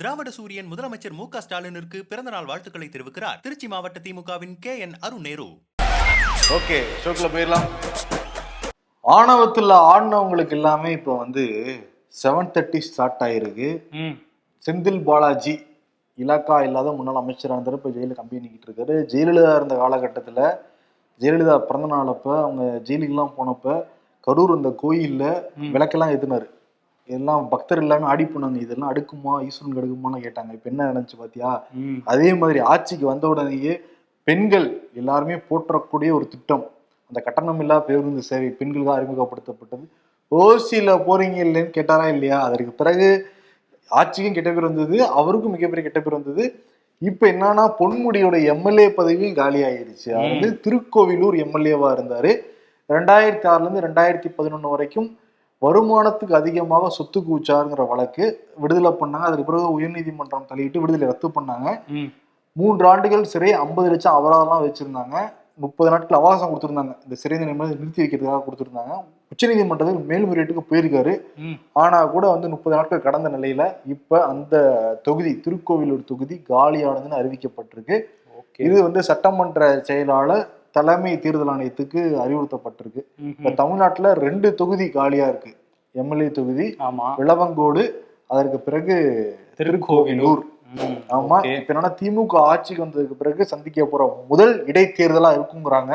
திராவிட சூரியன் முதலமைச்சர் மு.க.ஸ்டாலினிற்கு பிறந்தநாள் வாழ்த்துக்களை தெரிவிக்கிறார் திருச்சி மாவட்ட திமுகவின் KN அருண் நேரு. ஓகே, ஷோக்குள்ள போயிடலாம். ஆணவத்தில் ஆடினவங்களுக்கு எல்லாமே இப்போ 7:30 ஸ்டார்ட் ஆயிருக்கு. செந்தில் பாலாஜி இலாக்கா இல்லாத முன்னாள் அமைச்சராக இருந்தாரு, இப்போ ஜெயிலில் கம்பி பண்ணிக்கிட்டு இருக்காரு. ஜெயலலிதா இருந்த காலகட்டத்தில் ஜெயலலிதா பிறந்த நாள் அப்போ அவங்க ஜெயிலுக்கெல்லாம் போனப்ப கரூர் அந்த கோயிலில் விளக்கெல்லாம் ஏற்றினாரு. இதெல்லாம் பக்தர் எல்லாமே ஆடி போனாங்க, இதெல்லாம் அடுக்குமா ஈஸ்வரனுக்கு அடுக்குமான்னு கேட்டாங்க. இப்ப என்ன நினைச்சு பாத்தியா? அதே மாதிரி ஆட்சிக்கு வந்த உடனேயே பெண்கள் எல்லாருமே போற்றக்கூடிய ஒரு திட்டம், அந்த கட்டணமில்லா பேருந்து சேவை பெண்களுக்காக அறிமுகப்படுத்தப்பட்டது. ஓசியில போறீங்க இல்லைன்னு கேட்டாரா இல்லையா? அதற்கு பிறகு ஆட்சிக்கும் கெட்ட பேர் வந்தது, அவருக்கும் மிகப்பெரிய கெட்ட பேர் வந்தது. இப்ப என்னன்னா பொன்முடியோட எம்எல்ஏ பதவியும் காலி ஆயிடுச்சு. அவர் திருக்கோவிலூர் எம்எல்ஏவா இருந்தாரு. 2006 இருந்து 2011 வரைக்கும் வருமானத்துக்கு அதிகமாக சொத்து குவிச்சாருங்கிற வழக்கு விடுதலை பண்ணாங்க. அதுக்கு பிறகு உயர்நீதிமன்றம் தலையிட்டு விடுதலை ரத்து பண்ணாங்க. 3 ஆண்டுகள் சிறை, 50 லட்சம் அபராதம்லாம் வச்சிருந்தாங்க. 30 நாட்கள் அவகாசம் கொடுத்திருந்தாங்க, இந்த சிறை நிறுத்தி வைக்கிறதுக்காக கொடுத்திருந்தாங்க. உச்சநீதிமன்றத்தில் மேல்முறையீட்டுக்கு போயிருக்காரு. ஆனா கூட 30 நாட்கள் கடந்த நிலையில இப்ப அந்த தொகுதி, திருக்கோவிலூர் தொகுதி காலியானதுன்னு அறிவிக்கப்பட்டிருக்கு. இது சட்டமன்ற செயலாளர் தலைமை தேர்தல் ஆணையத்துக்கு அறிவுறுத்தப்பட்டிருக்கு. இப்ப தமிழ்நாட்டுல 2 தொகுதி காலியா இருக்கு. எம்எல்ஏ தொகுதி விளவங்கோடு, அதற்கு பிறகு திருக்கோவிலூர். ஆமா, இப்ப என்னன்னா திமுக ஆட்சிக்கு வந்ததுக்கு பிறகு சந்திக்க போற முதல் இடைத்தேர்தலா இருக்குங்கிறாங்க.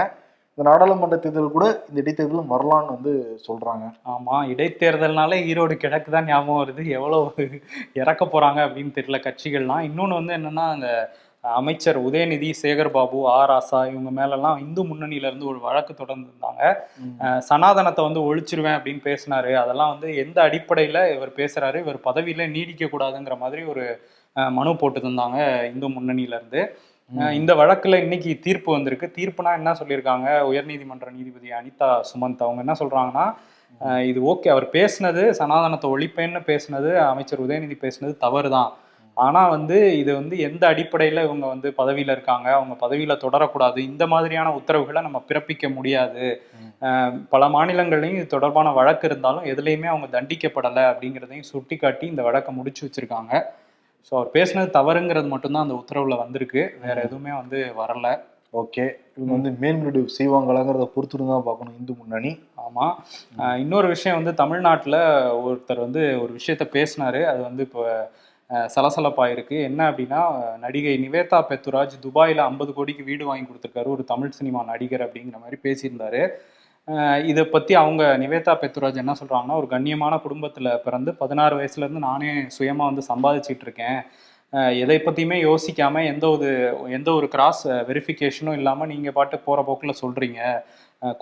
இந்த நாடாளுமன்ற தேர்தல் கூட இந்த இடைத்தேர்தலும் வரலான்னு சொல்றாங்க. ஆமா, இடைத்தேர்தல்னால ஈரோடு கிழக்கு தான் ஞாபகம் வருது. எவ்வளவு இறக்க போறாங்க அப்படின்னு தெரியல கட்சிகள்லாம். இன்னொன்னு என்னன்னா, அந்த அமைச்சர் உதயநிதி, சேகர் பாபு, ராசா இவங்க மேலெல்லாம் இந்து முன்னணியில இருந்து ஒரு வழக்கு தொடர்ந்து இருந்தாங்க. சனாதனத்தை ஒழிச்சிருவேன் அப்படின்னு பேசினாரு. அதெல்லாம் எந்த அடிப்படையில இவர் பேசுறாரு, இவர் பதவியில நீடிக்க கூடாதுங்கிற மாதிரி ஒரு மனு போட்டு தந்தாங்க இந்து முன்னணியில இருந்து. இந்த வழக்குல இன்னைக்கு தீர்ப்பு வந்திருக்கு. தீர்ப்புனா என்ன சொல்லியிருக்காங்க, உயர்நீதிமன்ற நீதிபதி அனிதா சுமந்த் அவங்க என்ன சொல்றாங்கன்னா, இது ஓகே, அவர் பேசினது சனாதனத்தை ஒழிப்பேன்னு பேசினது, அமைச்சர் உதயநிதி பேசினது தவறு தான். ஆனா இது எந்த அடிப்படையில இவங்க பதவியில இருக்காங்க, அவங்க பதவியில தொடரக்கூடாது, இந்த மாதிரியான உத்தரவுகளை நம்ம பிறப்பிக்க முடியாது. பல மாநிலங்களையும் இது தொடர்பான வழக்கு இருந்தாலும் எதுலையுமே அவங்க தண்டிக்கப்படலை அப்படிங்கிறதையும் சுட்டி காட்டி இந்த வழக்கை முடிச்சு வச்சிருக்காங்க. ஸோ அவர் பேசினது தவறுங்கிறது மட்டும்தான் அந்த உத்தரவுல வந்திருக்கு, வேற எதுவுமே வரல. ஓகே, இவங்க மேல்முறையீடு செய்வாங்களாங்கிறத பொறுத்துட்டு தான் பார்க்கணும் இந்து முன்னணி. ஆமா, இன்னொரு விஷயம் தமிழ்நாட்டில் ஒருத்தர் ஒரு விஷயத்த பேசினாரு. அது இப்போ சலசலப்பாயிருக்கு. என்ன அப்படின்னா, நடிகை நிவேதா பெத்துராஜ் துபாயில் 50 கோடிக்கு வீடு வாங்கி கொடுத்துருக்காரு ஒரு தமிழ் சினிமா நடிகர் அப்படிங்கிற மாதிரி பேசியிருந்தாரு. இதை பற்றி அவங்க நிவேதா பெத்துராஜ் என்ன சொல்கிறாங்கன்னா, ஒரு கண்ணியமான குடும்பத்தில் பிறந்து 16 வயசுலேருந்து நானே சுயமாக சம்பாதிச்சிட்டு இருக்கேன், எதை பற்றியுமே யோசிக்காமல் எந்த ஒரு கிராஸ் வெரிஃபிகேஷனும் இல்லாமல் நீங்கள் பாட்டு போகிற போக்கில் சொல்கிறீங்க,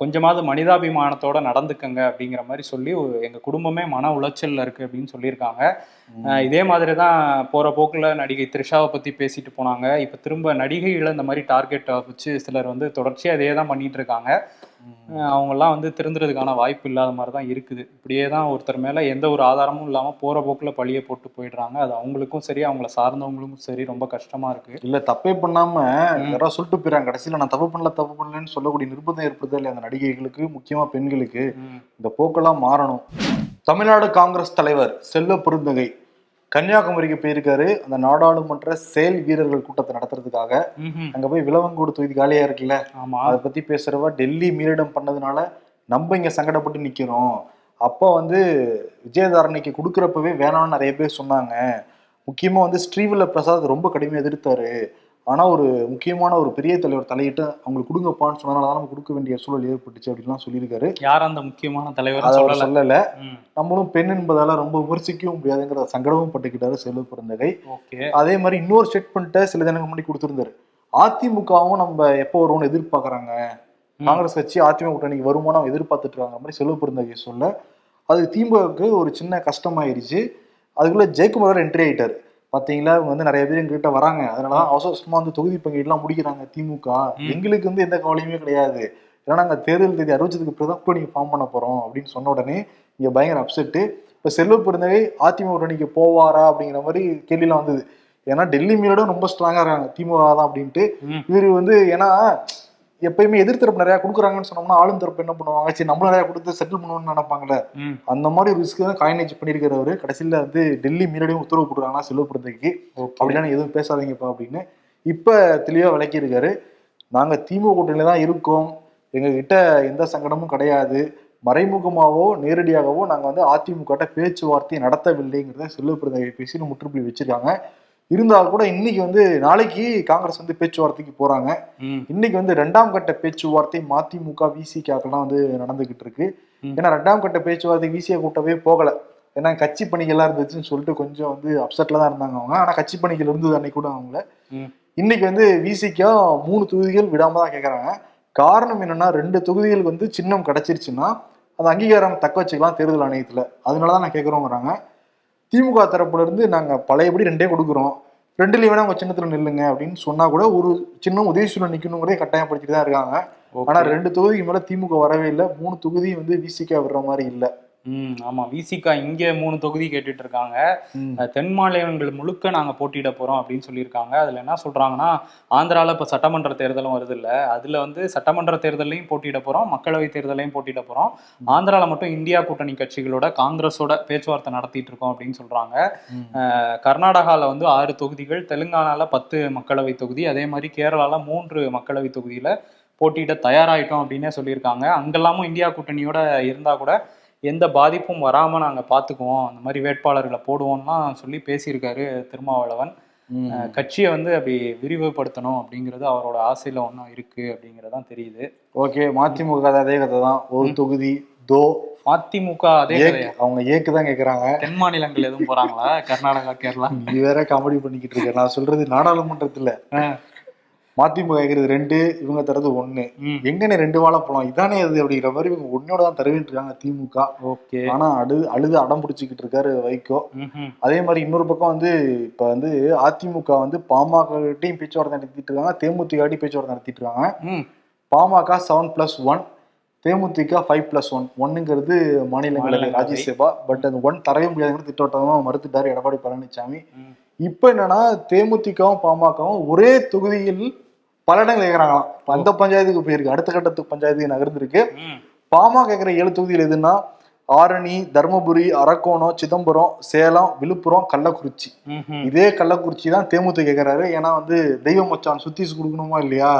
கொஞ்சமாவது மனிதாபிமானத்தோட நடந்துக்கங்க அப்படிங்கிற மாதிரி சொல்லி எங்க குடும்பமே மன உளைச்சல்ல இருக்கு அப்படின்னு சொல்லியிருக்காங்க. இதே மாதிரி தான் போற போக்குல நடிகை த்ரிஷாவை பத்தி பேசிட்டு போனாங்க. இப்ப திரும்ப நடிகைகளை இந்த மாதிரி டார்கெட் வச்சு சிலர் தொடர்ச்சியா இதே தான் பண்ணிட்டு இருக்காங்க. அவங்கெல்லாம் திருந்துறதுக்கான வாய்ப்பு இல்லாத மாதிரி தான் இருக்குது. இப்படியே தான் ஒருத்தர் மேல எந்த ஒரு ஆதாரமும் இல்லாம போற போக்குல பழிய போட்டு போயிடுறாங்க. அது அவங்களுக்கும் சரி, அவங்கள சார்ந்தவங்களுக்கும் சரி ரொம்ப கஷ்டமா இருக்கு. இல்ல, தப்பே பண்ணாம யாராவது சொல்லிட்டு போயிறாங்க, கடைசியில நான் தப்பு பண்ணலன்னு சொல்லக்கூடிய நிர்பந்தம் ஏற்படுத்த இல்லையா அந்த நடிகைகளுக்கு, முக்கியமா பெண்களுக்கு. இந்த போக்கெல்லாம் மாறணும். தமிழ்நாடு காங்கிரஸ் தலைவர் செல்வ பெருந்தகை கன்னியாகுமரிக்கு போயிருக்காரு, அந்த நாடாளுமன்ற செயல் வீரர்கள் கூட்டத்தை நடத்துறதுக்காக. அங்க போய் விளவங்கோடு தொகுதி காலியா இருக்குல்ல, அதை பத்தி பேசுறவா டெல்லி மீறிடம் பண்ணதுனால நம்ம இங்க சங்கடப்பட்டு நிக்கிறோம். அப்போ விஜயதாரணிக்கு கொடுக்குறப்பவே வேணாம்னு நிறைய பேர் சொன்னாங்க. முக்கியமா ஸ்ரீவில்ல பிரசாத் ரொம்ப கடுமையா எதிர்த்தாரு. ஆனா ஒரு முக்கியமான ஒரு பெரிய தலைவர் தலையிட்டு அவங்களுக்கு கொடுங்கப்பான்னு சொன்னதுனாலதான் நம்ம கொடுக்க வேண்டிய சூழல் ஏற்பட்டுச்சு அப்படின்லாம் சொல்லியிருக்காரு. யார் அந்த முக்கியமான தலைவர் சொல்லல. நம்மளும் பெண் என்பதால ரொம்ப விமர்சிக்கவும் முடியாதுங்கிற சங்கடமும் பட்டுக்கிட்டாரு செல்வ பெருந்தகை. அதே மாதிரி இன்னொரு ஸ்டேட்மெண்ட்டை சில தினங்களுக்கு முன்னாடி கொடுத்திருந்தாரு. அதிமுகவும் நம்ம எப்போ வருவோம்னு எதிர்பார்க்கறாங்க, காங்கிரஸ் கட்சி அதிமுக கூட்டணிக்கு வருமானம் அவங்க எதிர்பார்த்துட்டு இருக்காங்க மாதிரி செல்வ பெருந்தகை சொல்ல, அது திமுகவுக்கு ஒரு சின்ன கஷ்டமாயிருச்சு. அதுக்குள்ள ஜெயக்குமார் என்ட்ரி ஆயிட்டாரு. பாத்தீங்களா, இவங்க நிறைய பேர் எங்ககிட்ட வராங்க, அதனாலதான் அவசரமா தொகுதி பங்கீடுலாம் முடிக்கிறாங்க திமுக. எங்களுக்கு எந்த கவலையுமே கிடையாது, ஏன்னா நாங்க தேர்தல் தேதி அறிவிச்சதுக்கு பிறகுதான் கூட்டணி ஃபார்ம் பண்ண போறோம் அப்படின்னு சொன்ன உடனே இங்க பயங்கர அப்செட்டு. இப்ப செல்வ பெருந்தகை அதிமுக கூட்டணிக்கு போவாரா அப்படிங்கிற மாதிரி கேள்விலாம் வந்தது. ஏன்னா டெல்லி மீறோட ரொம்ப ஸ்ட்ராங்கா இருக்காங்க திமுக தான் அப்படின்ட்டு. இவரு ஏன்னா எப்பயுமே எதிர்த்தரப்பு நிறைய கொடுக்குறாங்கன்னு சொன்னோம்னா ஆளும் தரப்பு என்ன பண்ணுவாங்க, சரி நம்மளும் நிறைய கொடுத்து செட்டில் பண்ணுவோம்னு நினைப்பாங்கல்ல. அந்த மாதிரி ஒரு ரிஸ்க் தான் காயினேஜ் பண்ணியிருக்கிறவரு. கடைசியில வந்து டெல்லி மீறடியும் உத்தரவு போட்டுருக்காங்கன்னா செல்வப்படுறதுக்கு, அப்படிலாம் எதுவும் பேசாதீங்கப்பா அப்படின்னு இப்ப தெளிவா விளக்கி இருக்காரு. நாங்க திமுக கூட்டணியில தான் இருக்கோம், எங்க கிட்ட எந்த சங்கடமும் கிடையாது, மறைமுகமாவோ நேரடியாகவோ நாங்க வந்து அதிமுக பேச்சுவார்த்தை நடத்தவில்லைங்கிறத செல்வப்பிரதை பேசி முற்றுப்புள்ளி வச்சிருக்காங்க. இருந்தால் கூட இன்னைக்கு வந்து நாளைக்கு காங்கிரஸ் வந்து பேச்சுவார்த்தைக்கு போறாங்க. இன்னைக்கு வந்து 2ஆம் கட்ட பேச்சுவார்த்தை மதிமுக விசிகாக்கெல்லாம் வந்து நடந்துகிட்டு இருக்கு. ஏன்னா 2ஆம் கட்ட பேச்சுவார்த்தை விசிக கூட்டவே போகல, ஏன்னா கட்சி பணிகள்லாம் இருந்துச்சுன்னு சொல்லிட்டு கொஞ்சம் வந்து அப்செட்ல தான் இருந்தாங்க அவங்க. ஆனா கட்சி பணிகள் இருந்தது அன்னைக்கு கூட அவங்கள. இன்னைக்கு வந்து விசிகா 3 தொகுதிகள் விடாம தான் கேட்கறாங்க. காரணம் என்னன்னா 2 தொகுதிகளுக்கு வந்து சின்னம் கிடைச்சிருச்சுன்னா அந்த அங்கீகாரம் தக்க வச்சுக்கலாம் தேர்தல் ஆணையத்துல, அதனாலதான் நான் கேட்கறோங்கிறாங்க. திமுக தரப்புல இருந்து நாங்க பழையபடி 2 கொடுக்குறோம், 2லயும் வேணா உங்க சின்னத்துல நில்லுங்க அப்படின்னு சொன்னா கூட ஒரு சின்னம் உதயசூழல் நிக்கணுங்கிறதே கட்டாயப்படுத்திட்டு தான் இருக்காங்க. ஆனா 2 தொகுதிக்கு மேல திமுக வரவே இல்லை. 3 தொகுதி வந்து விசிகா விடுற மாதிரி இல்லை. ஆமா, விசிகா இங்க 3 தொகுதி கேட்டுட்டு இருக்காங்க. தென் மாநிலங்கள் முழுக்க நாங்க போட்டியிட போறோம் அப்படின்னு சொல்லியிருக்காங்க. அதுல என்ன சொல்றாங்கன்னா, ஆந்திரால இப்ப சட்டமன்ற தேர்தலும் வருது இல்ல, அதுல வந்து சட்டமன்ற தேர்தலையும் போட்டியிட போறோம், மக்களவை தேர்தலையும் போட்டியிட போறோம். ஆந்திரால மட்டும் இந்தியா கூட்டணி கட்சிகளோட காங்கிரஸோட பேச்சுவார்த்தை நடத்திட்டு இருக்கோம் அப்படின்னு சொல்றாங்க. கர்நாடகால வந்து 6 தொகுதிகள், தெலுங்கானால 10 மக்களவை தொகுதி, அதே மாதிரி கேரளால 3 மக்களவை தொகுதியில போட்டியிட தயாராயிட்டோம் அப்படின்னே சொல்லியிருக்காங்க. அங்கெல்லாமும் இந்தியா கூட்டணியோட இருந்தா கூட எந்த பாதிப்பும் வராம நாங்க பாத்துக்குவோம், அந்த மாதிரி வேட்பாளர்களை போடுவோம்லாம் சொல்லி பேசியிருக்காரு திருமாவளவன். கட்சியை வந்து அப்படி விரிவுபடுத்தணும் அப்படிங்கிறது அவரோட ஆசையில ஒன்றும் இருக்கு அப்படிங்கறதான் தெரியுது. ஓகே, மதிமுக அதே கதை தான், ஒரு தொகுதி தோ. மதிமுக அதே கதையா? அவங்க ஏக்கு தான் கேக்குறாங்க. தென் மாநிலங்கள் எதுவும் போறாங்களா? கர்நாடகா, கேரளா? நீ வேற காமெடி பண்ணிக்கிட்டு இருக்க. நான் சொல்றது நாடாளுமன்றத்துல மதிமுக கேட்கறது 2, இவங்க தரது 1. எங்கன்னு 2 வாழைப்பழம் இதானே அது அப்படிங்கிற மாதிரி இவங்க 1ஓட தான் தருவிட்டு இருக்காங்க திமுக. ஓகே. ஆனா அழுது அடம் பிடிச்சிக்கிட்டு இருக்காரு வைகோ. அதே மாதிரி இன்னொரு பக்கம் வந்து இப்ப வந்து அதிமுக வந்து பாமகட்டையும் பேச்சுவார்த்தை நடத்திட்டு இருக்காங்க, தேமுதிகாட்டையும் பேச்சுவார்த்தை நடத்திட்டு இருக்காங்க. பாமக 7+1, தேமுதிக 5+1. 1ங்கிறது மாநிலங்களவை ராஜ்யசபா, பட் அந்த 1 தரவே முடியாதுங்கிற திட்டவட்டமா மறுத்துட்டாரு எடப்பாடி பழனிசாமி. இப்ப என்னன்னா தேமுதிகவும் பாமகவும் ஒரே தொகுதியில் பல இடங்கள் கேட்கறாங்களாம். அந்த பஞ்சாயத்துக்கு போயிருக்கு, அடுத்த கட்டத்துக்கு பஞ்சாயத்துக்கு நகர்ந்துருக்கு. பாமக கேட்கிற 7 தொகுதியில் எதுன்னா ஆரணி, தர்மபுரி, அரக்கோணம், சிதம்பரம், சேலம், விழுப்புரம், கள்ளக்குறிச்சி. இதே கள்ளக்குறிச்சி தான் தேமுதிக கேட்கிறாரு. ஏன்னா வந்து தெய்வ மச்சான் சுத்தீஸ் கொடுக்கணுமா இல்லையா,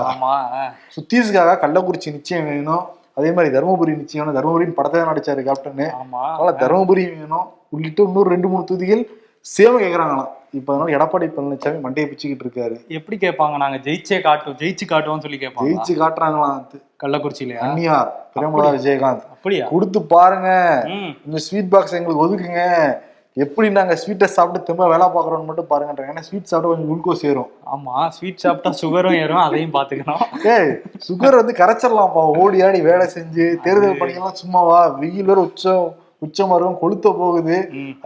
சுத்தீஸுக்காக கள்ளக்குறிச்சி நிச்சயம் வேணும். அதே மாதிரி தர்மபுரி நிச்சயம் வேணும், தர்மபுரின்னு படத்தை தான் நடிச்சாரு கேப்டனு, அதனால தர்மபுரி வேணும். உள்ளிட்ட இன்னொரு 2-3 தொகுதிகள் சேவ கேட்கறாங்களாம். இப்ப அதனால எடப்பாடி பழனிசாமி மண்டையை பிச்சுக்கிட்டு இருக்காரு. எப்படி கேட்பாங்க? நாங்க ஜெயிச்சு காட்டுவோம் சொல்லி கேட்பாங்க. ஜெயிச்சு காட்டுறாங்களாம் கள்ளக்குறிச்சியில. அந்நியார் பிரேமலா விஜயகாந்த் அப்படியா கொடுத்து பாருங்க, இந்த ஸ்வீட் பாக்ஸ் எங்களுக்கு ஒதுக்குங்க, எப்படி நாங்க ஸ்வீட்டை சாப்பிட்டு திரும்ப வேலை பாக்குறோம்னு மட்டும் பாருங்கன்றாங்க. ஏன்னா ஸ்வீட் சாப்பிட்டா கொஞ்சம் குளுக்கோஸ் ஏறும். ஆமா, ஸ்வீட் சாப்பிட்டா சுகரும் ஏறும், அதையும் பாத்துக்கணும். சுகர் வந்து கரைச்சிடலாம்ப்பா, ஓடி ஆடி வேலை செஞ்சு. தேர்தல் பணிகள்லாம் சும்மாவா, வெயில் வேற உச்சமரம் கொளுத்த போகுது.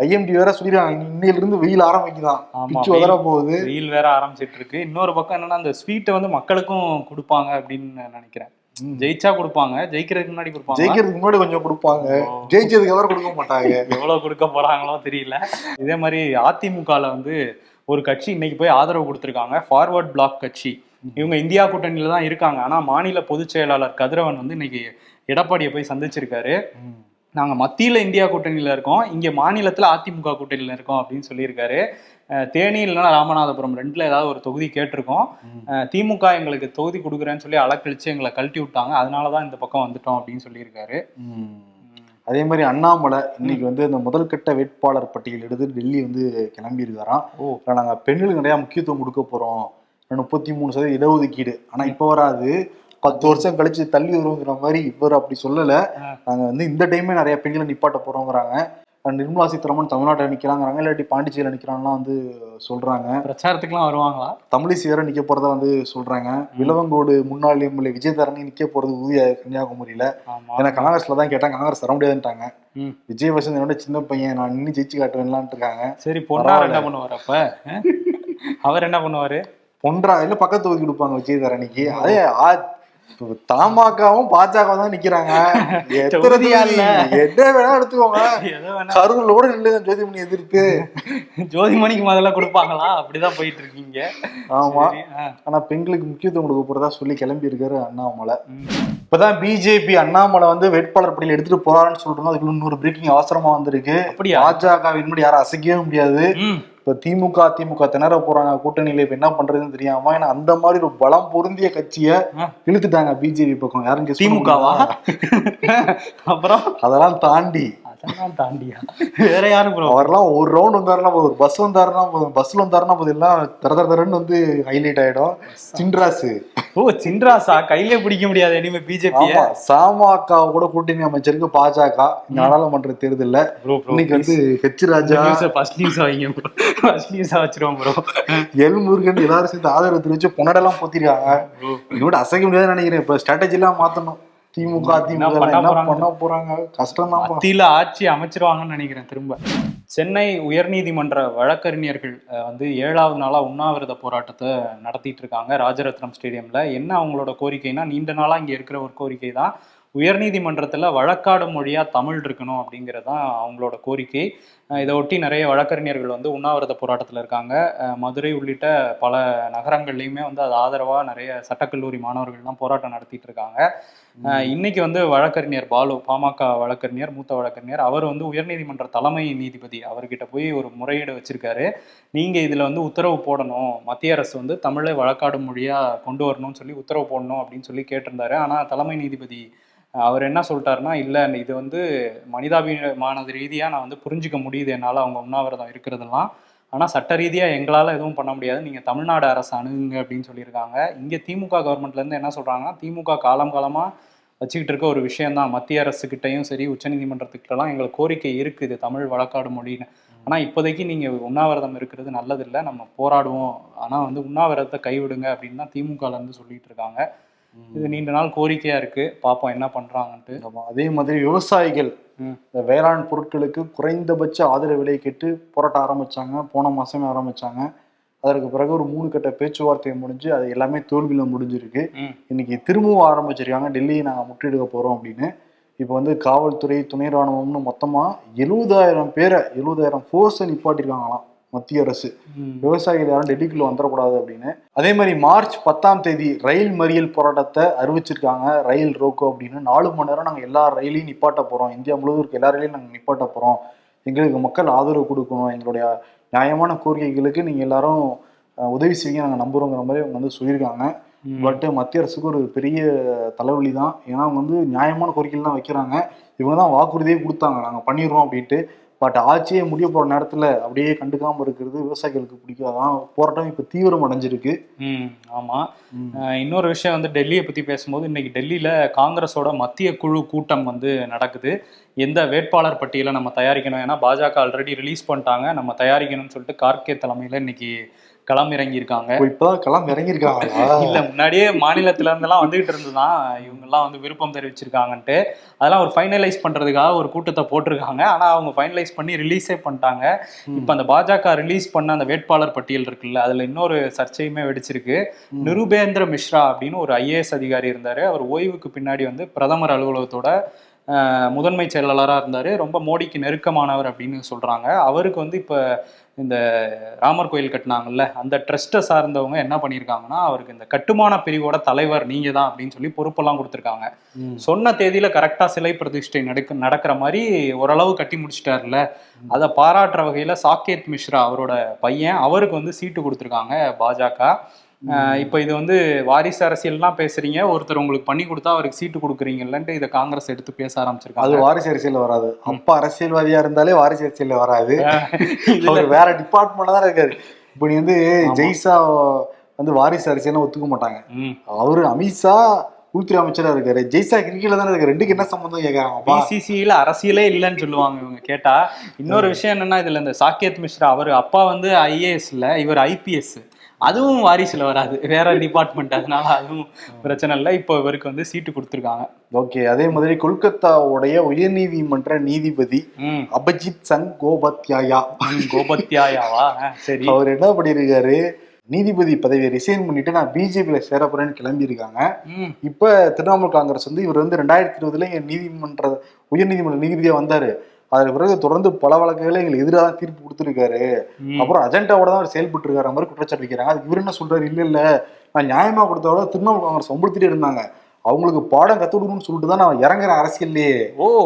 ஐஎம்டி வேற சொல்லிடுறாங்க இன்னையில இருந்து வெயில் ஆரம்பிக்குதான், பிச்சு வதற போகுது, வெயில் வேற ஆரம்பிச்சிட்டு இருக்கு. இன்னொரு பக்கம் என்னன்னா அந்த ஸ்வீட்டை வந்து மக்களுக்கும் கொடுப்பாங்க அப்படின்னு நினைக்கிறேன். ஜெயிச்சா கொடுப்பாங்க, ஜெயிக்கிறதுக்கு முன்னாடி கொடுப்பாங்க, ஜெயிக்கிறதுக்கு முன்னாடி கொஞ்சம் கொடுப்பாங்க, ஜெயிச்சதுக்கு அப்புறம் கொடுக்க மாட்டாங்க. எவ்வளவு கொடுக்க போறாங்களோ தெரியல. இதே மாதிரி அதிமுகல வந்து ஒரு கட்சி இன்னைக்கு போய் ஆதரவு கொடுத்திருக்காங்க, ஃபார்வர்ட் பிளாக் கட்சி. இவங்க இந்தியா கூட்டணியில தான் இருக்காங்க. ஆனா மாநில பொதுச் செயலாளர் கதிரவன் வந்து இன்னைக்கு எடப்பாடியை போய் சந்திச்சிருக்காரு. நாங்க மத்தியில இந்தியா கூட்டணியில இருக்கோம், இங்க மாநிலத்துல அதிமுக கூட்டணியில இருக்கோம் அப்படின்னு சொல்லியிருக்காரு. தேனி இல்லைன்னா ராமநாதபுரம் 2ல ஏதாவது ஒரு தொகுதி கேட்டிருக்கோம். திமுக எங்களுக்கு தொகுதி கொடுக்குறேன்னு சொல்லி அலக்கழிச்சு எங்களை கழட்டி விட்டாங்க, அதனாலதான் இந்த பக்கம் வந்துட்டோம் அப்படின்னு சொல்லியிருக்காரு. அதே மாதிரி அண்ணாமலை இன்னைக்கு வந்து இந்த முதல் கட்ட வேட்பாளர் பட்டியல் எடுத்து டெல்லி வந்து கிளம்பி இருக்காராம். நாங்க பெண்களுக்கு நிறைய முக்கியத்துவம் கொடுக்க போறோம், 33% இடஒதுக்கீடு, ஆனா இப்ப வராது 10 வருஷம் கழிச்சு தள்ளி வருங்கிற மாதிரி இவர் அப்படி சொல்லல. நாங்க வந்து இந்த டைமே நிறைய பெண்களை நிப்பாட்ட போறோங்கிறாங்க. நிர்மலா சீதாராமன் தமிழ்நாட்டில் நிக்கிறாங்கிறாங்க, இல்லாட்டி பாண்டிச்சேரியில நிக்கிறாங்கலாம் வந்து சொல்றாங்க. பிரச்சாரத்துக்குலாம் வருவாங்களா? தமிழிசை வேற நிக்க போறதா வந்து சொல்றாங்க. விலவங்கோடு முன்னாள் எம்எல்ஏ விஜயதரணி நிக்க போறது உறுதியா கன்னியாகுமரியில. ஏன்னா காங்கிரஸ்ல தான் கேட்டாங்க, காங்கிரஸ் தர முடியாதுன்ட்டாங்க. விஜய் வசந்த் என்னோட சின்ன பையன், நான் இன்னும் ஜெயிச்சு காட்டுவேன்லான் இருக்காங்க. சரி, பொன்னார் என்ன பண்ணுவார்? அப்ப அவர் என்ன பண்ணுவாரு? பொன்றா இல்ல பக்கத்து தொகுதி கொடுப்பாங்க விஜயதரணிக்கு. அதே தமாகவும் பாஜகவும் தான் நிக்கிறாங்க. என்ன வேணா எடுத்துக்கோங்க, கருங்களோட நில்லுங்க ஜோதிமணி எதிர்த்து. ஜோதிமணிக்கு முதல்ல கொடுப்பாங்களா? அப்படிதான் போயிட்டு இருக்கீங்க. ஆமா, ஆனா பெண்களுக்கு முக்கியத்துவம் கொடுக்க போறதா சொல்லி கிளம்பி இருக்காரு அண்ணாமலை. இப்பதான் பிஜேபி அண்ணாமலை வந்து வேட்பாளர் பட்டியல் எடுத்துட்டு போறாருன்னு சொல்றோம். அதுக்கு இன்னொரு பிரேக்கிங் அவசரமா வந்திருக்கு. பாஜகவின் முன்னாடி யாரும் அசைக்கவே முடியாது. இப்ப திமுக திணற போறாங்க கூட்டணியில. இப்ப என்ன பண்றதுன்னு தெரியாம, ஏன்னா அந்த மாதிரி ஒரு பலம் பொருந்திய கட்சிய இழுத்துட்டாங்க பிஜேபி பக்கம். யாரும் திமுகவா? அப்புறம் அதெல்லாம் தாண்டி வேற யாரும் அவரெல்லாம் ஒரு ரவுண்ட் வந்தாருன்னா போதும், பஸ் வந்தாருன்னா போதும், பஸ்ல வந்தாருன்னா போதும், எல்லாம் தரன்னு வந்து ஹைலைட் ஆயிடும். சின்ராசு. ஓ, சின்ராசா கையிலே பிடிக்க முடியாது இனிமே பிஜேபி. சாமக கூட கூட்டணி அமைச்சருக்கு பாஜக இந்த நாடாளுமன்ற தேர்தல்ல இன்னைக்கு வந்து ஹெச் ராஜா எல் முருகன் எல்லாரும் சேர்ந்து ஆதரவு தெரிவிச்சு பொன்னடெல்லாம் போத்திருக்காங்க. இதோட அசைக்க முடியாதுன்னு நினைக்கிறேன். இப்ப ஸ்ட்ராட்டஜி எல்லாம் மாத்தணும். திமுக என்ன பண்ண போறாங்க, கஷ்டம் தான். மத்தியில ஆட்சி அமைச்சிருவாங்கன்னு நினைக்கிறேன். திரும்ப சென்னை உயர்நீதிமன்ற வழக்கறிஞர்கள் வந்து 7வது நாளா உண்ணாவிரத போராட்டத்தை நடத்திட்டு இருக்காங்க ராஜரத்னம் ஸ்டேடியம்ல. என்ன அவங்களோட கோரிக்கைனா, நீண்ட நாளா இங்க இருக்கிற ஒரு கோரிக்கை தான், உயர்நீதிமன்றத்துல வழக்காடு மொழியா தமிழ் இருக்கணும் அப்படிங்கறதான் அவங்களோட கோரிக்கை. இதை ஒட்டி நிறைய வழக்கறிஞர்கள் வந்து உண்ணாவிரத போராட்டத்தில் இருக்காங்க. மதுரை உள்ளிட்ட பல நகரங்கள்லையுமே வந்து அது ஆதரவாக நிறைய சட்டக்கல்லூரி மாணவர்கள்லாம் போராட்டம் நடத்திட்டு இருக்காங்க. இன்னைக்கு வந்து வழக்கறிஞர் பாலு, பாமக வழக்கறிஞர், மூத்த வழக்கறிஞர், அவர் வந்து உயர்நீதிமன்ற தலைமை நீதிபதி அவர்கிட்ட போய் ஒரு முறையீடு வச்சிருக்காரு. நீங்க இதுல வந்து உத்தரவு போடணும், மத்திய அரசு வந்து தமிழை வழக்காடு மொழியா கொண்டு வரணும்னு சொல்லி உத்தரவு போடணும் அப்படின்னு சொல்லி கேட்டிருந்தாரு. ஆனா தலைமை நீதிபதி அவர் என்ன சொல்லிட்டாருன்னா, இல்லை இது வந்து மனிதாபிமான ரீதியாக நான் வந்து புரிஞ்சிக்க முடியுது என்னால் அவங்க உண்ணாவிரதம் இருக்கிறதெல்லாம், ஆனால் சட்ட ரீதியாக எங்களால் எதுவும் பண்ண முடியாது, நீங்கள் தமிழ்நாடு அரசு அணுகுங்க அப்படின்னு சொல்லியிருக்காங்க. இங்கே திமுக கவர்மெண்ட்லேருந்து என்ன சொல்கிறாங்கன்னா, திமுக காலமாக வச்சுக்கிட்டு இருக்க ஒரு விஷயம்தான், மத்திய அரசுக்கிட்டையும் சரி உச்சநீதிமன்றத்துக்கிட்டலாம் எங்களுக்கு கோரிக்கை இருக்குது தமிழ் வழக்காடு மொழின்னு. ஆனால் இப்போதைக்கு நீங்கள் உண்ணாவிரதம் இருக்கிறது நல்லதில்லை, நம்ம போராடுவோம், ஆனால் வந்து உண்ணாவிரதத்தை கைவிடுங்க அப்படின்னு தான் திமுகலேருந்து சொல்லிட்டு இருக்காங்க. இது நீண்ட நாள் கோரிக்கையா இருக்கு, பாப்போம் என்ன பண்றாங்கன்ட்டு. அதே மாதிரி விவசாயிகள் இந்த வேளாண் பொருட்களுக்கு குறைந்தபட்ச ஆதரவு விலை கேட்டு போராட்டம் ஆரம்பிச்சாங்க. போன மாசமே ஆரம்பிச்சாங்க. அதற்கு பிறகு ஒரு 3 கட்ட பேச்சுவார்த்தை முடிஞ்சு அது எல்லாமே தோல்வியில முடிஞ்சிருக்கு. இன்னைக்கு திரும்பவும் ஆரம்பிச்சிருக்காங்க, டெல்லியை நாங்க முற்றிடுக்க போறோம் அப்படின்னு. இப்போ வந்து காவல்துறை, துணை ராணுவம்னு மொத்தமா 70,000 ஃபோர்ஸை நிப்பாட்டிருக்காங்களாம் மத்திய அரசு. விவசாயிகள் யாரும் டெல்லிக்குள்ள வந்துடக்கூடாது அப்படின்னு. அதே மாதிரி மார்ச் 10ஆம் தேதி ரயில் மறியல் போராட்டத்தை அறிவிச்சிருக்காங்க. ரயில் ரோக்கோ அப்படின்னு 4 மணி நேரம் நாங்கள் எல்லா ரயிலையும் நிப்பாட்ட போறோம், இந்தியா முழுவதும் இருக்க எல்லா ரயிலையும் நாங்கள் நிப்பாட்ட போறோம், எங்களுக்கு மக்கள் ஆதரவு கொடுக்கணும், எங்களுடைய நியாயமான கோரிக்கைகளுக்கு நீங்க எல்லாரும் உதவி செய்ய நாங்கள் நம்புறோங்கிற மாதிரி அவங்க வந்து சொல்லியிருக்காங்க. பட் மத்திய அரசுக்கு ஒரு பெரிய தலைவலி தான். ஏன்னா அவங்க வந்து நியாயமான கோரிக்கைகள் தான் வைக்கிறாங்க. இவங்க தான் வாக்குறுதியே கொடுத்தாங்க நாங்கள் பண்ணிடுறோம் அப்படின்ட்டு. பட் ஆட்சியே முடிய போற நேரத்துல அப்படியே கண்டுக்காம இருக்கிறது விவசாயிகளுக்கு பிடிக்காதான். போராட்டம் இப்ப தீவிரம் அடைஞ்சிருக்கு. ஆமா. இன்னொரு விஷயம் வந்து டெல்லியை பத்தி பேசும்போது, இன்னைக்கு டெல்லியில காங்கிரஸோட மத்திய குழு கூட்டம் வந்து நடக்குது. எந்த வேட்பாளர் பட்டியலை நம்ம தயாரிக்கணும், ஏன்னா பாஜக ஆல்ரெடி ரிலீஸ் பண்ணிட்டாங்க, நம்ம தயாரிக்கணும்னு சொல்லிட்டு கார்கே தலைமையில இன்னைக்கு களம் இறங்கியிருக்காங்க. இப்பதான் களம் இறங்கியிருக்காங்க. இல்ல, முன்னாடியே மாநிலத்துல இருந்தெல்லாம் வந்துகிட்டு இருந்துதான் இவங்க எல்லாம் வந்து விருப்பம் தெரிவிச்சிருக்காங்கன்ட்டு. அதெல்லாம் ஒரு ஃபைனலைஸ் பண்றதுக்காக ஒரு கூட்டத்தை போட்டிருக்காங்க. ஆனா அவங்க ஃபைனலைஸ் பண்ணி ரிலீஸே பண்ணிட்டாங்க. இப்ப அந்த பாஜக ரிலீஸ் பண்ண அந்த வேட்பாளர் பட்டியல் இருக்குல்ல, அதுல இன்னொரு சர்ச்சையுமே வெடிச்சிருக்கு. நிருபேந்திர மிஸ்ரா அப்படின்னு ஒரு IAS அதிகாரி இருந்தாரு. அவர் ஓய்வுக்கு பின்னாடி வந்து பிரதமர் அலுவலகத்தோட முதன்மை செயலாளராக இருந்தார். ரொம்ப மோடிக்கு நெருக்கமானவர் அப்படின்னு சொல்கிறாங்க. அவருக்கு வந்து இப்போ இந்த ராமர் கோயில் கட்டினாங்கல்ல, அந்த ட்ரஸ்ட்டை சார்ந்தவங்க என்ன பண்ணியிருக்காங்கன்னா, அவருக்கு இந்த கட்டுமான பிரிவோட தலைவர் நீங்கள் தான் அப்படின்னு சொல்லி பொறுப்பெல்லாம் கொடுத்துருக்காங்க. சொன்ன தேதியில் கரெக்டாக சிலை பிரதிஷ்டை நடக்கிற மாதிரி ஓரளவு கட்டி முடிச்சிட்டாருல, அதை பாராட்டுற வகையில் சாகேத் மிஸ்ரா அவரோட பையன், அவருக்கு வந்து சீட்டு கொடுத்துருக்காங்க பாஜக. இப்போ இது வந்து வாரிசு அரசியல்லாம் பேசுறீங்க, ஒருத்தர் உங்களுக்கு பண்ணி கொடுத்தா அவருக்கு சீட்டு கொடுக்குறீங்கல்லன்ட்டு இதை காங்கிரஸ் எடுத்து பேச ஆரம்பிச்சிருக்காங்க. அது வாரிசு அரசியல் வராது. அப்பா அரசியல்வாதியா இருந்தாலே வாரிசு அரசியல் வராது. அவர் வேற டிபார்ட்மெண்ட் தான் இருக்காரு. இப்போ நீ வந்து ஜெய்சா வந்து வாரிசு அரசியல் ஒத்துக்க மாட்டாங்க. அவரு அமித்ஷா உள்துறை அமைச்சரா இருக்காரு, ஜெய்சா கிரிக்கெட்ல தானே இருக்காரு. ரெண்டுக்கு என்ன சம்பந்தம் கேட்கறாங்க. BCCல அரசியலே இல்லைன்னு சொல்லுவாங்க இவங்க கேட்டா. இன்னொரு விஷயம் என்னன்னா, இதுல இந்த சாகேத் மிஸ்ரா அவரு அப்பா வந்து IAS இல்ல, இவர் IPS. அதுவும் வாரிசுல வராது, வேற டிபார்ட்மெண்ட், அதனால அதுவும் பிரச்சனை இல்லை. இப்போ இவருக்கு வந்து சீட்டு கொடுத்துருக்காங்க. ஓகே. அதே மாதிரி கொல்கத்தாவுடைய உயர்நீதிமன்ற நீதிபதி அபிஜித் சங் கோபத்யாயாவா, சரி, அவர் என்ன பண்ணிருக்காரு, நீதிபதி பதவியை ரிசைன் பண்ணிட்டு நான் பிஜேபியில சேர போறேன்னு கிளம்பியிருக்காங்க. இப்ப திரிணாமுல் காங்கிரஸ் வந்து இவர் வந்து 2020 உயர்நீதிமன்ற நீதிபதியா வந்தாரு. அதுக்கு பிறகு தொடர்ந்து பல வழக்குகளை எங்களுக்கு எதிராக தான் தீர்ப்பு கொடுத்துருக்காரு, அப்புறம் அஜெண்டாவோட தான் அவர் செயல்பட்டு இருக்காரு மாதிரி குற்றச்சாட்டு வைக்கிறாங்க. அதுக்கு இவர் என்ன சொல்றாரு, இல்ல நான் நியாயமா கொடுத்தவரை திரிணாமுல் காங்கிரஸ் ஒம்படுத்திட்டே இருந்தாங்க, அவங்களுக்கு பாடம் கத்து கொடுக்கணும்னு சொல்லிட்டு தான் நான் இறங்குறேன் அரசியல்லையே,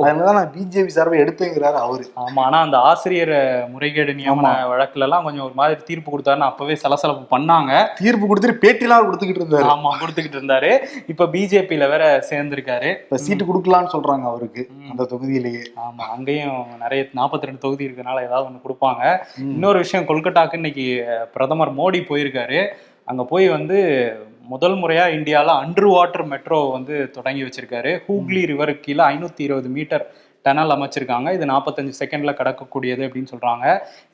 அதனாலதான் நான் பிஜேபி சார்பை எடுத்துங்கிறாரு அவரு. ஆமா, ஆனா அந்த ஆசிரியர் முறைகேடு நியமன வழக்குல எல்லாம் கொஞ்சம் ஒரு மாதிரி தீர்ப்பு கொடுத்தாருன்னு அப்பவே சலசலப்பு பண்ணாங்க. தீர்ப்பு கொடுத்துட்டு பேட்டிலாம் கொடுத்துக்கிட்டு இருந்தாரு. ஆமா, கொடுத்துக்கிட்டு இருந்தாரு. இப்ப பிஜேபியில வேற சேர்ந்திருக்காரு. இப்ப சீட்டு கொடுக்கலான்னு சொல்றாங்க அவருக்கு அந்த தொகுதியிலேயே. ஆமா, அங்கேயும் நிறைய 42 தொகுதி இருக்கனால ஏதாவது ஒண்ணு கொடுப்பாங்க. இன்னொரு விஷயம், கொல்கட்டாக்கு இன்னைக்கு பிரதமர் மோடி போயிருக்காரு. அங்க போய் வந்து முதல் முறையா இந்தியாவில் அண்டர் வாட்டர் மெட்ரோ வந்து தொடங்கி வச்சிருக்காரு. ஹூக்லி ரிவருக்கு கீழே 520 மீட்டர் டனல் அமைச்சிருக்காங்க. இது 45 செகண்ட்ல கடக்கக்கூடியது அப்படின்னு சொல்றாங்க.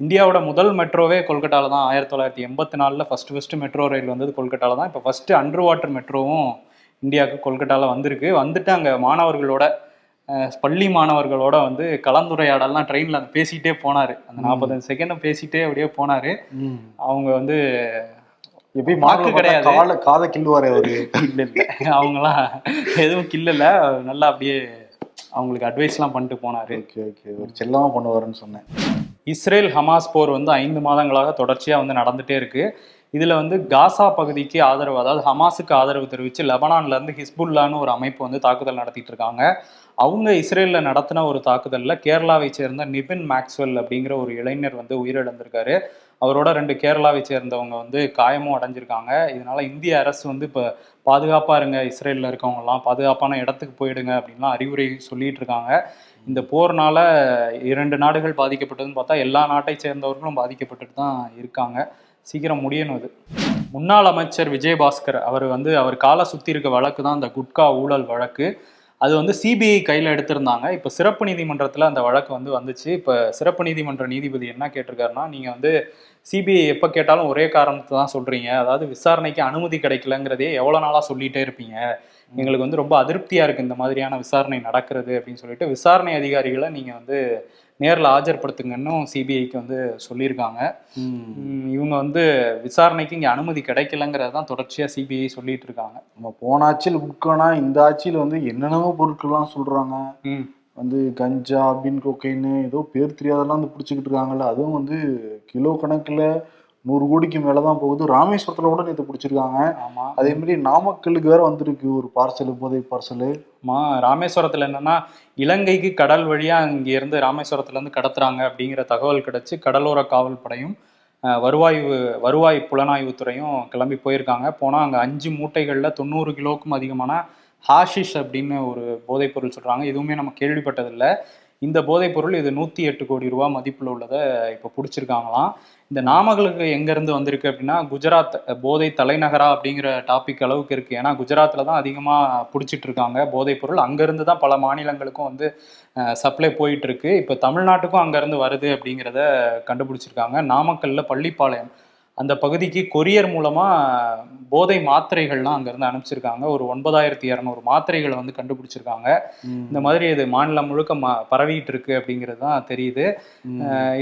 இந்தியாவோட முதல் மெட்ரோவே கொல்கட்டால தான். 1984 ஃபர்ஸ்ட் மெட்ரோ ரயில் வந்தது கொல்கட்டால தான். இப்போ ஃபர்ஸ்ட் அண்டர் வாட்டர் மெட்ரோவும் இந்தியாவுக்கு கொல்கட்டால வந்திருக்கு. வந்துட்டு அங்கே மாணவர்களோட பள்ளி மாணவர்களோட வந்து கலந்துரையாடலாம் ட்ரெயினில் அந்த பேசிகிட்டே போனார். அந்த 45 செகண்டும் பேசிகிட்டே அப்படியே போனார். அவங்க வந்து எப்படி மார்க்கு கிடையாது, காதை கில்லுவாரு அவரு. இல்லை அவங்களாம் எதுவும் கில்லல, நல்லா அப்படியே அவங்களுக்கு அட்வைஸ்லாம் பண்ணிட்டு போனாரு. ஒரு செல்லமா பண்ணுவாருன்னு சொன்னேன். இஸ்ரேல் ஹமாஸ் போர் வந்து 5 மாதங்களாக தொடர்ச்சியாக வந்து நடந்துட்டே இருக்கு. இதுல வந்து காசா பகுதிக்கு ஆதரவு, அதாவது ஹமாஸுக்கு ஆதரவு தெரிவித்து லெபனான்ல இருந்து ஹிஸ்புல்லான்னு ஒரு அமைப்பு வந்து தாக்குதல் நடத்திட்டு இருக்காங்க. அவங்க இஸ்ரேலில் நடத்தின ஒரு தாக்குதலில் கேரளாவை சேர்ந்த நிபின் மேக்ஸ்வெல் அப்படிங்கிற ஒரு இளைஞர் வந்து உயிரிழந்திருக்காரு. அவரோட 2 கேரளாவை சேர்ந்தவங்க வந்து காயமும் அடைஞ்சிருக்காங்க. இதனால இந்திய அரசு வந்து இப்போ பாதுகாப்பாக இருங்க, இஸ்ரேலில் இருக்கவங்கலாம் பாதுகாப்பான இடத்துக்கு போயிடுங்க அப்படின்லாம் அறிவுரை சொல்லிட்டு இருக்காங்க. இந்த போர்னால 2 நாடுகள் பாதிக்கப்பட்டதுன்னு பார்த்தா எல்லா நாட்டை சேர்ந்தவர்களும் பாதிக்கப்பட்டுட்டு தான் இருக்காங்க. சீக்கிரம் முடியணும். அது முன்னாள் அமைச்சர் விஜயபாஸ்கர் அவர் காலை சுற்றி இருக்க வழக்கு தான் இந்த குட்கா ஊழல் வழக்கு. அது வந்து சிபிஐ கையில் எடுத்திருந்தாங்க. இப்போ சிறப்பு நீதிமன்றத்தில் அந்த வழக்கு வந்து வந்துச்சு. இப்போ சிறப்பு நீதிமன்ற நீதிபதி என்ன கேட்டிருக்காருன்னா, நீங்கள் வந்து சிபிஐ எப்போ கேட்டாலும் ஒரே காரணத்தை தான் சொல்கிறீங்க, அதாவது விசாரணைக்கு அனுமதி கிடைக்கலங்கிறதே எவ்வளோ நாளாக சொல்லிகிட்டே இருப்பீங்க, எங்களுக்கு வந்து ரொம்ப அதிருப்தியாக இருக்குது இந்த மாதிரியான விசாரணை நடக்கிறது அப்படின்னு சொல்லிட்டு விசாரணை அதிகாரிகளை நீங்கள் வந்து நேரில் ஆஜர்படுத்துங்கன்னு சிபிஐக்கு வந்து சொல்லியிருக்காங்க. இவங்க வந்து விசாரணைக்கு இங்கே அனுமதி கிடைக்கலங்கிறது தான் தொடர்ச்சியாக சிபிஐ சொல்லிட்டு இருக்காங்க. நம்ம போன ஆட்சியில் புக்கானா இந்த ஆட்சியில் வந்து என்னென்னமோ பொருட்கள்லாம் சொல்கிறாங்க. வந்து கஞ்சா, பின் கொக்கைன்னு ஏதோ பேர் தெரியாதெல்லாம் வந்து பிடிச்சிக்கிட்டு இருக்காங்கல்ல, அதுவும் வந்து கிலோ கணக்கில் 100 கோடிக்கு மேலே தான் போகுது. ராமேஸ்வரத்தில் கூட நேற்று பிடிச்சிருக்காங்க. ஆமாம், அதே மாதிரி நாமக்கலுக்கு வேற வந்திருக்கு ஒரு பார்சலு, போதை பார்சலு. ராமேஸ்வரத்தில் என்னன்னா, இலங்கைக்கு கடல் வழியாக இங்கேருந்து ராமேஸ்வரத்துலேருந்து கடத்துறாங்க அப்படிங்கிற தகவல் கிடைச்சி கடலோர காவல் படையும் வருவாய் புலனாய்வுத்துறையும் கிளம்பி போயிருக்காங்க. போனால் அங்கே 5 மூட்டைகளில் 90 கிலோவுக்கும் அதிகமான ஹாஷிஷ் அப்படின்னு ஒரு போதைப்பொருள் சொல்கிறாங்க. எதுவுமே நம்ம கேள்விப்பட்டதில்லை. இந்த போதைப்பொருள் இது 108 கோடி ரூபா மதிப்பில் உள்ளதை இப்போ பிடிச்சிருக்காங்களாம். இந்த நாமக்கலுக்கு எங்கேருந்து வந்திருக்கு அப்படின்னா, குஜராத் போதை தலைநகரா அப்படிங்கிற டாபிக் அளவுக்கு இருக்குது. ஏன்னா குஜராத்தில் தான் அதிகமாக பிடிச்சிட்டு இருக்காங்க போதைப்பொருள். அங்கேருந்து தான் பல மாநிலங்களுக்கும் வந்து சப்ளை போயிட்டுருக்கு. இப்போ தமிழ்நாட்டுக்கும் அங்கேருந்து வருது அப்படிங்கிறத கண்டுபிடிச்சிருக்காங்க. நாமக்கல்லில் பள்ளிப்பாளையம் அந்த பகுதிக்கு கொரியர் மூலமாக போதை மாத்திரைகள்லாம் அங்கேருந்து அனுப்பிச்சிருக்காங்க. ஒரு 9200 மாத்திரைகளை வந்து கண்டுபிடிச்சிருக்காங்க. இந்த மாதிரி இது மாநிலம் முழுக்க பரவிட்டு இருக்கு அப்படிங்கிறது தான் தெரியுது.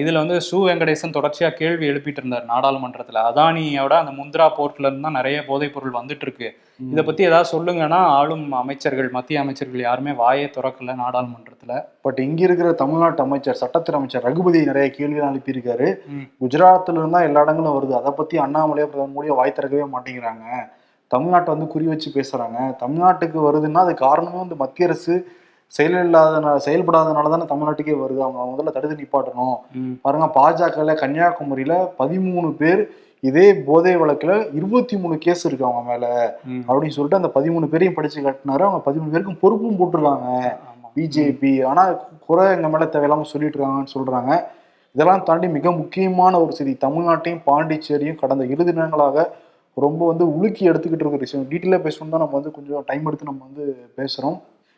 இதில் வந்து சு வெங்கடேசன் தொடர்ச்சியாக கேள்வி எழுப்பிட்டு இருந்தார் நாடாளுமன்றத்தில். அதானியோட அந்த முந்திரா போர்ட்ல இருந்து தான் நிறைய போதைப் பொருள் வந்துட்டு இருக்கு, இதை பற்றி ஏதாவது சொல்லுங்கன்னா ஆளும் அமைச்சர்கள், மத்திய அமைச்சர்கள் யாருமே வாயே திறக்கல நாடாளுமன்றத்தில். பட் இங்க இருக்கிற தமிழ்நாட்டு அமைச்சர், சட்டத்துறை அமைச்சர் ரகுபதி நிறைய கேள்விகள் அனுப்பியிருக்காரு. குஜராத்ல இருந்தா எல்லா இடங்களும் வருது, அதை பத்தி அண்ணாமலையோ பிரதமர் மோடியோ வாய் திறக்கவே மாட்டேங்கிறாங்க. தமிழ்நாட்டை வந்து குறி வச்சு பேசுறாங்க. தமிழ்நாட்டுக்கு வருதுன்னா அது காரணமும் வந்து மத்திய அரசு செயல்படாதனால தானே தமிழ்நாட்டுக்கே வருது. அவங்க முதல்ல தடுத்து நிப்பாட்டணும். பாருங்க, பாஜக கன்னியாகுமரியில 13 பேர் இதே போதை வழக்குல 23 கேஸ் இருக்கு அவங்க மேல அப்படின்னு சொல்லிட்டு அந்த 13 பேரையும் படிச்சு காட்டினாரு. அவங்க 13 பேருக்கும் பொறுப்பும் போட்டுருக்காங்க பிஜேபி. ஆனா குறை எங்க மேல தேவையில்லாம சொல்லிட்டு இருக்காங்கன்னு சொல்றாங்க. இதெல்லாம் தாண்டி மிக முக்கியமான ஒரு செய்தி, தமிழ்நாட்டையும் பாண்டிச்சேரியும் கடந்த 2 தினங்களாக ரொம்ப வந்து உலுக்கி எடுத்துக்கிட்டு இருக்கிற விஷயம். டீட்டெயிலாக பேசணும் தான் நம்ம வந்து கொஞ்சம் டைம் எடுத்து நம்ம வந்து பேசுறோம்.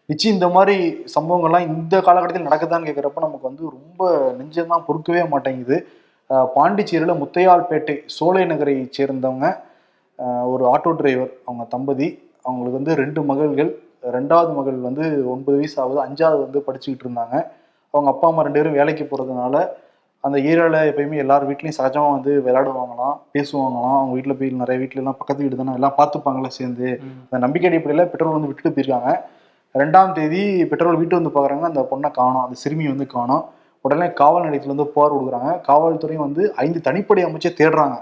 நிச்சயம் இந்த மாதிரி சம்பவங்கள்லாம் இந்த காலகட்டத்தில் நடக்குதான்னு கேட்குறப்ப நமக்கு வந்து ரொம்ப நெஞ்சம்தான் பொறுக்கவே மாட்டேங்குது. பாண்டிச்சேரியில் முத்தையால்பேட்டை சோலை நகரை சேர்ந்தவங்க ஒரு ஆட்டோ டிரைவர், அவங்க தம்பதி. அவங்களுக்கு வந்து 2 மகள்கள். 2வது மகள் வந்து 9 வயசு ஆகுது, 5வது வந்து படிச்சுக்கிட்டு இருந்தாங்க. அவங்க அப்பா அம்மா 2 பேரும் வேலைக்கு போகிறதுனால அந்த ஏரியாவில் எப்பயுமே எல்லார் வீட்லையும் சகஜமாக வந்து விளையாடுவாங்களாம், பேசுவாங்களாம். அவங்க வீட்டில் போய் நிறைய வீட்டிலலாம் பக்கத்து வீடு தானே எல்லாம் பார்த்துப்பாங்களே சேர்ந்து. அந்த நம்பிக்கை அடிப்படையில் பெட்ரோல் வந்து விட்டுட்டு போயிருக்காங்க. 2ஆம் தேதி பெட்ரோல் வீட்டு வந்து பார்க்குறாங்க, அந்த பொண்ணை காணோம், அந்த சிறுமி வந்து காணோம். உடனே காவல் நிலையத்தில் வந்து புகார் கொடுக்குறாங்க. காவல்துறையும் வந்து 5 தனிப்படை அமைச்சு தேடுறாங்க.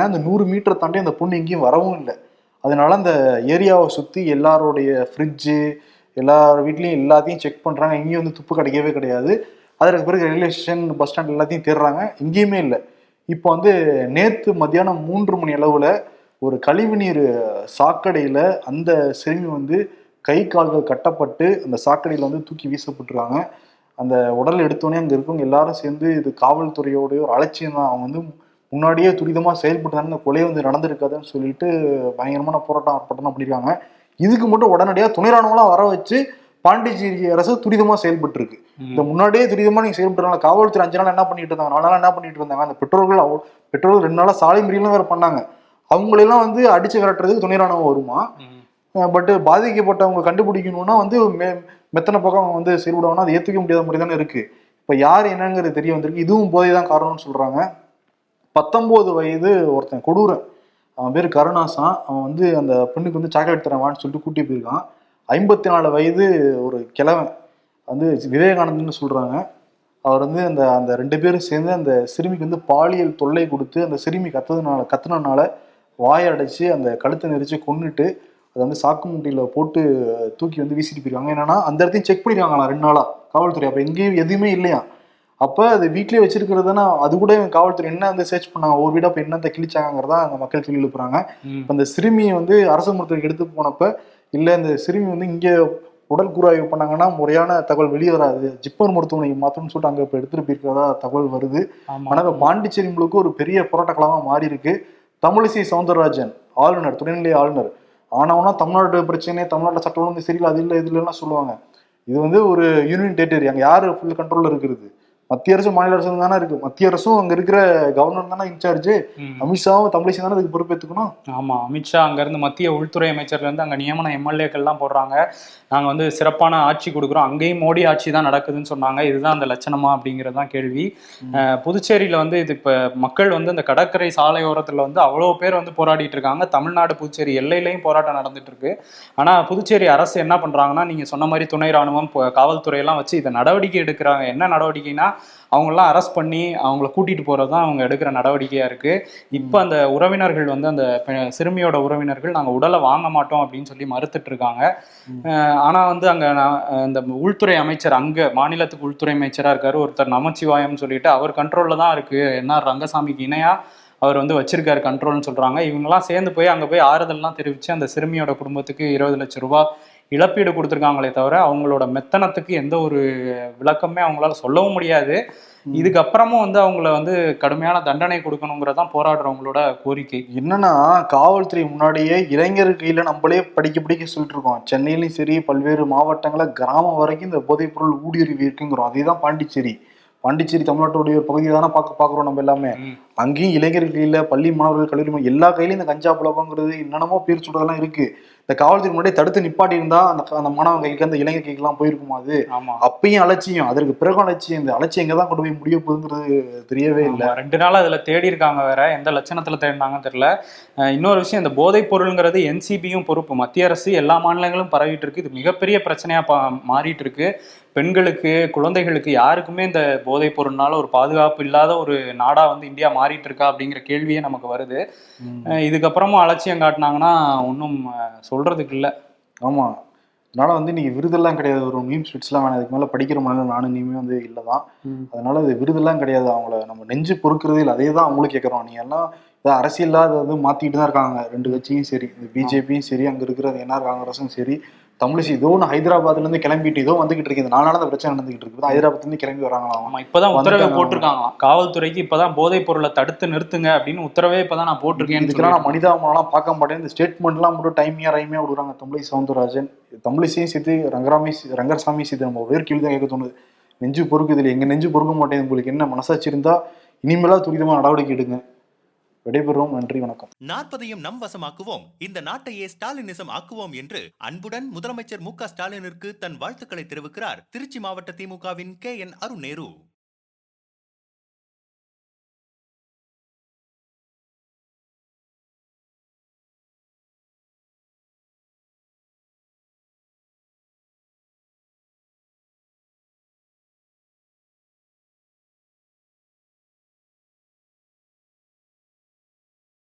அந்த 100 மீட்டர் தாண்டி அந்த பொண்ணு எங்கேயும் வரவும் இல்லை. அதனால அந்த ஏரியாவை சுற்றி எல்லாருடைய ஃப்ரிட்ஜு எல்லார் வீட்லேயும் எல்லாத்தையும் செக் பண்ணுறாங்க. எங்கேயும் வந்து துப்பு கிடைக்கவே கிடையாது. அதற்கு பிறகு ரயில்வே ஸ்டேஷன், பஸ் ஸ்டாண்ட் எல்லாத்தையும் தேடுறாங்க, எங்கேயுமே இல்லை. இப்போ வந்து நேற்று மத்தியானம் 3 மணி அளவில் ஒரு கழிவுநீர் சாக்கடையில் அந்த சிறுமி வந்து கை கால்கள் கட்டப்பட்டு அந்த சாக்கடையில் வந்து தூக்கி வீசப்பட்டிருக்காங்க. அந்த உடல் எடுத்தோடனே அங்கே இருக்கவங்க எல்லாரும் சேர்ந்து இது காவல்துறையோடைய ஒரு அலட்சியம் தான், அவங்க வந்து முன்னாடியே துரிதமாக செயல்பட்டு இந்த கொலை வந்து நடந்திருக்காதுன்னு சொல்லிட்டு பயங்கரமான ஆர்ப்பாட்டம் பண்ணியிருக்காங்க. இதுக்கு மட்டும் உடனடியாக துணை ராணுவம்லாம் வர வச்சு பாண்டிச்சேரி அரசு துரிதமாக செயல்பட்டு இருக்கு. இந்த முன்னாடியே துரிதமாக நீங்கள் செயல்பட்டுருக்காங்க. காவல்துறை 5 நாள் என்ன பண்ணிட்டு இருந்தாங்க, 4 நாள் என்ன பண்ணிட்டு இருந்தாங்க, அந்த பெற்றோர்கள் 2 நாளாக சாலை மறியலும் வேற பண்ணாங்க. அவங்களெல்லாம் வந்து அடிச்சு விரட்டுறதுக்கு துணை ராணுவம் வருமா? பட் பாதிக்கப்பட்டவங்க கண்டுபிடிக்கணும்னா வந்து மெத்தனை பக்கம் அவங்க வந்து செயல்படுவாங்கன்னா அது ஏற்றுக்க முடியாத மாதிரி தானே இருக்கு. இப்போ யார் என்னங்கிறது தெரிய வந்திருக்கு. இதுவும் போதை தான் காரணம்னு சொல்றாங்க. 19 வயது ஒருத்தன் கொடூரன், அவன் பேர் கருணாசான். அவன் வந்து அந்த பெண்ணுக்கு வந்து சாக்லேட் தரவான்னு சொல்லிட்டு கூட்டி போயிருக்கான். 54 வயது ஒரு கிழவன் வந்து விவேகானந்தன்னு சொல்றாங்க. அவர் வந்து அந்த அந்த 2 பேரும் சேர்ந்து அந்த சிறுமிக்கு வந்து பாலியல் தொல்லை கொடுத்து அந்த சிறுமி கத்துனனால வாயை அடைச்சு அந்த கழுத்தை நெரிச்சு கொன்னுட்டு அதை வந்து சாக்கு மூட்டையில போட்டு தூக்கி வந்து வீசிட்டு போயிருக்காங்க. என்னன்னா அந்த இடத்தையும் செக் பண்ணிருக்காங்களா 2 நாளா காவல்துறை. அப்ப எங்கேயும் எதுவுமே இல்லையா. அப்ப அது வீட்லயே வச்சிருக்கிறதுனா அது கூட காவல்துறை என்ன வந்து சர்ச் பண்ணாங்க, ஒரு வீடா இப்ப என்னத்தை கிழிச்சாங்கிறதா அந்த மக்கள் கேள்வி எழுப்புறாங்க. அந்த சிறுமியை வந்து அரசு மருத்துவருக்கு எடுத்து போனப்ப இல்ல இந்த சிறுமி வந்து இங்க உடல் கூறாய்வு பண்ணாங்கன்னா முறையான தகவல் வெளியே வராது, ஜிப்மர் மருத்துவமனைக்கு மாத்தணும்னு சொல்லிட்டு அங்க இப்ப எடுத்துட்டு போயிருக்கிறதா தகவல் வருது. ஆனா இப்ப பாண்டிச்சேரி முழுக்க ஒரு பெரிய போராட்ட களமா மாறி இருக்கு. தமிழிசை சவுந்தரராஜன் ஆளுநர், துணைநிலை ஆளுநர் ஆனவனா தமிழ்நாடு பிரச்சனை, தமிழ்நாட்டுல சட்டம் ஒழுங்கு சரியில்லை, அது இல்லை இது இல்லைன்னா சொல்லுவாங்க. இது வந்து ஒரு யூனியன் டெரிட்டரி, அங்க யாரு ஃபுல் கண்ட்ரோல்ல இருக்கிறது? மத்திய அரசு மாநில அரசு தானே இருக்கு. மத்திய அரசும் அங்க இருக்கிற கவர்னர் தானே இன்சார்ஜ். அமித்ஷாவும் தமிழிசை தானே அதுக்கு பொறுப்பேற்றுக்கணும். ஆமா, அமித்ஷா அங்க இருந்து மத்திய உள்துறை அமைச்சர்ல இருந்து அங்க நியமன எம்எல்ஏக்கள் எல்லாம் போடுறாங்க. நாங்க வந்து சிறப்பான ஆட்சி கொடுக்குறோம், அங்கேயும் மோடி ஆட்சி தான் நடக்குதுன்னு சொன்னாங்க. இதுதான் அந்த லட்சணமா அப்படிங்கறதுதான் கேள்வி. புதுச்சேரியில வந்து இது இப்ப மக்கள் வந்து அந்த கடற்கரை சாலையோரத்துல வந்து அவ்வளவு பேர் வந்து போராடிட்டு இருக்காங்க. தமிழ்நாடு புதுச்சேரி எல்லையிலையும் போராட்டம் நடந்துட்டு இருக்கு. ஆனா புதுச்சேரி அரசு என்ன பண்றாங்கன்னா, நீங்க சொன்ன மாதிரி துணை ராணுவம் காவல்துறை எல்லாம் வச்சு இதை நடவடிக்கை எடுக்கிறாங்க. என்ன நடவடிக்கைனா அவங்களெல்லாம் அரெஸ்ட் பண்ணி அவங்கள கூட்டிட்டு போறதுதான் அவங்க எடுக்கிற நடவடிக்கையா இருக்கு. இப்ப அந்த உறவினர்கள் வந்து அந்த சிறுமியோட உறவினர்கள் நாங்க உடலை வாங்க மாட்டோம் அப்படின்னு சொல்லி மறுத்துட்டு இருக்காங்க. ஆனா வந்து அங்க இந்த உள்துறை அமைச்சர், அங்க மாநிலத்துக்கு உள்துறை அமைச்சரா இருக்காரு ஒருத்தர் நமச்சிவாயம் சொல்லிட்டு, அவர் கண்ட்ரோல்ல தான் இருக்கு, என்ன ரங்கசாமிக்கு இணையா அவர் வந்து வச்சிருக்காரு கண்ட்ரோல்னு சொல்றாங்க. இவங்கெல்லாம் சேர்ந்து போய் அங்க போய் ஆறுதல்லாம் தெரிவிச்சு அந்த சிறுமியோட குடும்பத்துக்கு 20 லட்சம் ரூபாய் இழப்பீடு கொடுத்துருக்காங்களே தவிர அவங்களோட மெத்தனத்துக்கு எந்த ஒரு விளக்கமே அவங்களால சொல்லவும் முடியாது. இதுக்கப்புறமும் வந்து அவங்கள வந்து கடுமையான தண்டனை கொடுக்கணுங்கிறதான் போராடுறவங்களோட கோரிக்கை. என்னன்னா காவல்துறை முன்னாடியே இளைஞர் கையில நம்மளே படிக்க சொல்லிட்டு இருக்கோம். சென்னையிலும் சரி பல்வேறு மாவட்டங்கள கிராமம் வரைக்கும் இந்த போதைப் பொருள் ஊடுருவி இருக்குங்கிறோம். அதேதான் பாண்டிச்சேரி தமிழ்நாட்டுடைய ஒரு பகுதியை தானே பாக்குறோம் நம்ம எல்லாமே. அங்கேயும் இளைஞர்கள் கையில, பள்ளி மாணவர்கள், கல்லூரி எல்லா கையிலும் இந்த கஞ்சா புழக்கங்கிறது என்னென்னமோ பேர் சொல்றதெல்லாம் இருக்கு. இந்த காவல்துறை முன்னாடியே தடுத்து நிப்பாட்டி இருந்தா அந்த மாணவன் கைக்கு அந்த இளைஞர் கைக்கு எல்லாம் போயிருக்குமா? அது அப்பயும் அலட்சியம், அதற்கு பிறகு அலட்சியம். இந்த அலட்சியம் எங்கதான் கொண்டு போய் முடிய போகுதுங்கிறது தெரியவே இல்லை. 2 நாள் அதுல தேடி இருக்காங்க, வேற எந்த லட்சணத்துல தேடினாங்கன்னு தெரியல. இன்னொரு விஷயம், இந்த போதைப் பொருள்ங்கிறது என்சிபியும் பொறுப்பு. மத்திய அரசு எல்லா மாநிலங்களும் பரவிட்டு இருக்கு. இது மிகப்பெரிய பிரச்சனையா மாறிட்டு இருக்கு. பெண்களுக்கு, குழந்தைகளுக்கு யாருக்குமே இந்த போதைப் பொருள்னால ஒரு பாதுகாப்பு இல்லாத ஒரு நாடா வந்து இந்தியா மாறிட்டு இருக்கா அப்படிங்கிற கேள்வியே நமக்கு வருது. இதுக்கப்புறமும் அலட்சியம் காட்டினாங்கன்னா ஒன்றும் சொல்றதுக்கு இல்லை. ஆமா, அதனால வந்து இன்னைக்கு விருதெல்லாம் கிடையாது, ஒரு மீம் ஸ்வீட்ஸ்லாம் வேணாம், இதுக்கு மேலே படிக்கிற மாதிரி நானும் இனிமே வந்து இல்லை தான். அதனால இது விருதெல்லாம் கிடையாது, அவங்கள நம்ம நெஞ்சு பொறுக்கிறதே இல்லை. அதே தான் அவங்களும் கேட்குறோம். நீ எல்லாம் அரசியல் அதை வந்து மாற்றிட்டு தான் இருக்காங்க. 2 கட்சியும் சரி, இந்த பிஜேபியும் சரி, அங்கே இருக்கிற என்ஆர் காங்கிரஸும் சரி. தமிழிசை இதோ ஒன்று ஹைதராபாத்லேருந்து கிளம்பிட்டு இதோ வந்துகிட்டு இருக்கு. இந்த 4 நாள் அந்த பிரச்சனை நடந்துகிட்டு இருக்குது. ஹைதராபாத்லேருந்து கிளம்பி வராங்களாம். ஆமா, இப்பதான் உத்தரவே போட்டிருக்காங்களாம் காவல்துறைக்கு. இப்பதான் போதைப் பொருளை தடுத்து நிறுத்துங்க அப்படின்னு உத்தரவே இப்பதான் நான் போட்டிருக்கேன். இதுக்கெல்லாம் நான் மனிதாபமானலாம் பார்க்க மாட்டேன். இந்த ஸ்டேட்மெண்ட்லாம் மட்டும் டைமியா விடுறாங்க தமிழிசை சவுந்தரராஜன். தமிழிசையும் சேர்த்து ரங்கசாமி சேர்த்து நம்ம வேறு கேள்வி தான் கேட்க தோணுது. நெஞ்சு பொறுக்குது இல்லை, எங்க நெஞ்சு பொறுக்க மாட்டேங்குது. உங்களுக்கு என்ன மனசாட்சி இருந்தா இனிமேலா துரிதமா நடவடிக்கை எடுங்க. விடைபெறுவோம். நன்றி, வணக்கம். 40ஐயும் நம் வசமாக்குவோம், இந்த நாட்டையே ஸ்டாலினிசம் ஆக்குவோம் என்று அன்புடன் முதலமைச்சர் மு.க. ஸ்டாலினிற்கு தன் வாழ்த்துக்களை தெரிவிக்கிறார் திருச்சி மாவட்ட திமுகவின் KN அருண் நேரு.